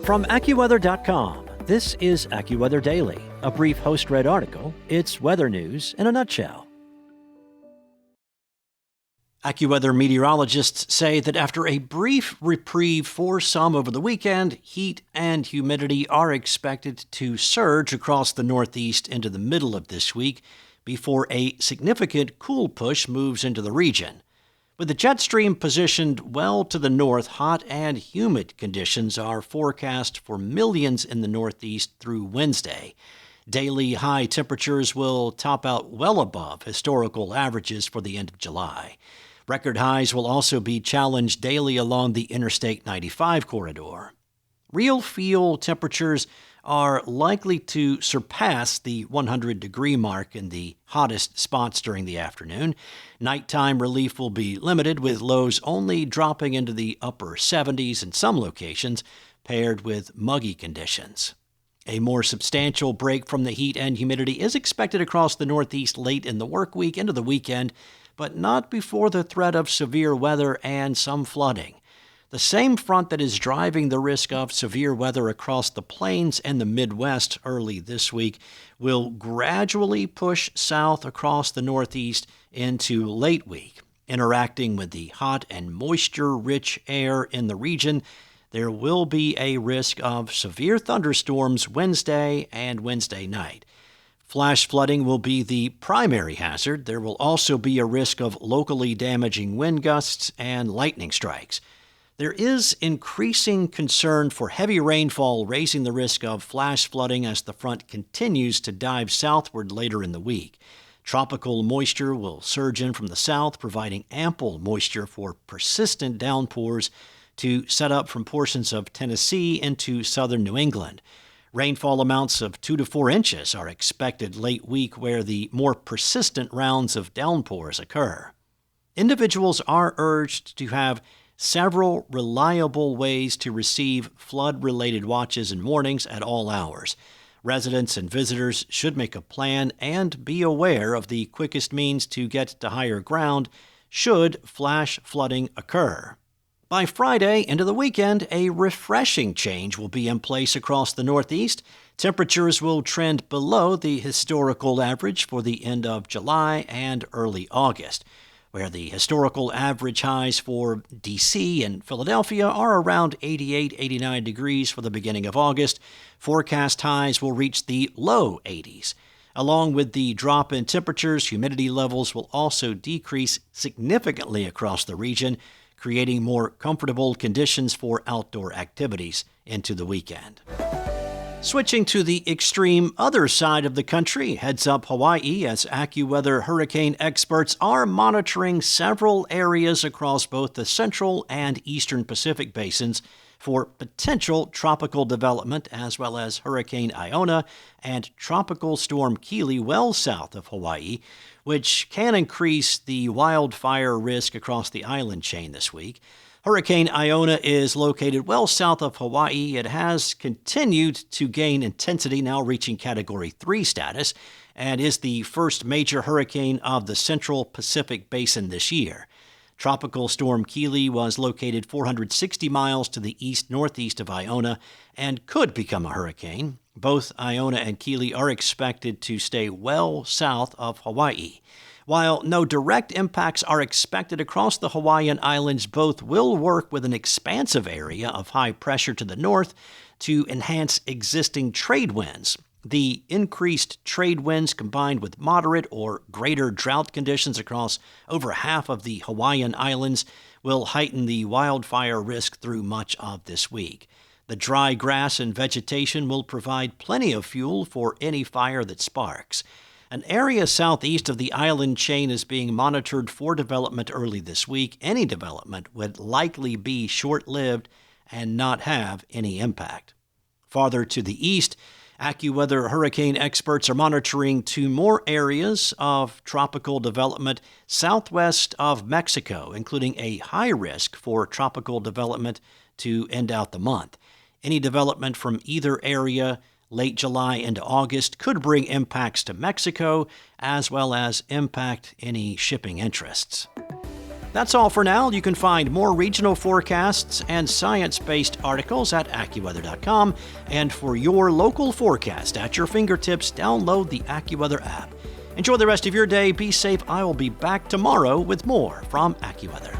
From AccuWeather.com, this is AccuWeather Daily, a brief host-read article. It's weather news in a nutshell. AccuWeather meteorologists say that after a brief reprieve for some over the weekend, heat and humidity are expected to surge across the Northeast into the middle of this week before a significant cool push moves into the region. With the jet stream positioned well to the north, hot and humid conditions are forecast for millions in the Northeast through Wednesday. Daily high temperatures will top out well above historical averages for the end of July. Record highs will also be challenged daily along the Interstate 95 corridor. Real feel temperatures are likely to surpass the 100-degree mark in the hottest spots during the afternoon. Nighttime relief will be limited, with lows only dropping into the upper 70s in some locations, paired with muggy conditions. A more substantial break from the heat and humidity is expected across the Northeast late in the work week into the weekend, but not before the threat of severe weather and some flooding. The same front that is driving the risk of severe weather across the plains and the Midwest early this week will gradually push south across the Northeast into late week. Interacting with the hot and moisture-rich air in the region, there will be a risk of severe thunderstorms Wednesday and Wednesday night. Flash flooding will be the primary hazard. There will also be a risk of locally damaging wind gusts and lightning strikes. There is increasing concern for heavy rainfall, raising the risk of flash flooding as the front continues to dive southward later in the week. Tropical moisture will surge in from the south, providing ample moisture for persistent downpours to set up from portions of Tennessee into southern New England. Rainfall amounts of 2 to 4 inches are expected late week, where the more persistent rounds of downpours occur. Individuals are urged to have several reliable ways to receive flood-related watches and warnings at all hours. Residents and visitors should make a plan and be aware of the quickest means to get to higher ground should flash flooding occur. By Friday into the weekend, a refreshing change will be in place across the Northeast. Temperatures will trend below the historical average for the end of July and early August, where the historical average highs for D.C. and Philadelphia are around 88, 89 degrees for the beginning of August. Forecast highs will reach the low 80s. Along with the drop in temperatures, humidity levels will also decrease significantly across the region, creating more comfortable conditions for outdoor activities into the weekend. Switching to the extreme other side of the country, heads up Hawaii, as AccuWeather hurricane experts are monitoring several areas across both the central and eastern Pacific basins for potential tropical development, as well as Hurricane Iona and Tropical Storm Keely well south of Hawaii, which can increase the wildfire risk across the island chain this week. Hurricane Iona is located well south of Hawaii. It has continued to gain intensity, now reaching Category 3 status, and is the first major hurricane of the Central Pacific Basin this year. Tropical Storm Keely was located 460 miles to the east-northeast of Iona and could become a hurricane. Both Iona and Keely are expected to stay well south of Hawaii. While no direct impacts are expected across the Hawaiian Islands, both will work with an expansive area of high pressure to the north to enhance existing trade winds. The increased trade winds, combined with moderate or greater drought conditions across over half of the Hawaiian Islands, will heighten the wildfire risk through much of this week. The dry grass and vegetation will provide plenty of fuel for any fire that sparks. An area southeast of the island chain is being monitored for development early this week. Any development would likely be short-lived and not have any impact. Farther to the east, AccuWeather hurricane experts are monitoring 2 more areas of tropical development southwest of Mexico, including a high risk for tropical development to end out the month. Any development from either area late July into August could bring impacts to Mexico, as well as impact any shipping interests. That's all for now. You can find more regional forecasts and science-based articles at AccuWeather.com. And for your local forecast at your fingertips, download the AccuWeather app. Enjoy the rest of your day. Be safe. I will be back tomorrow with more from AccuWeather.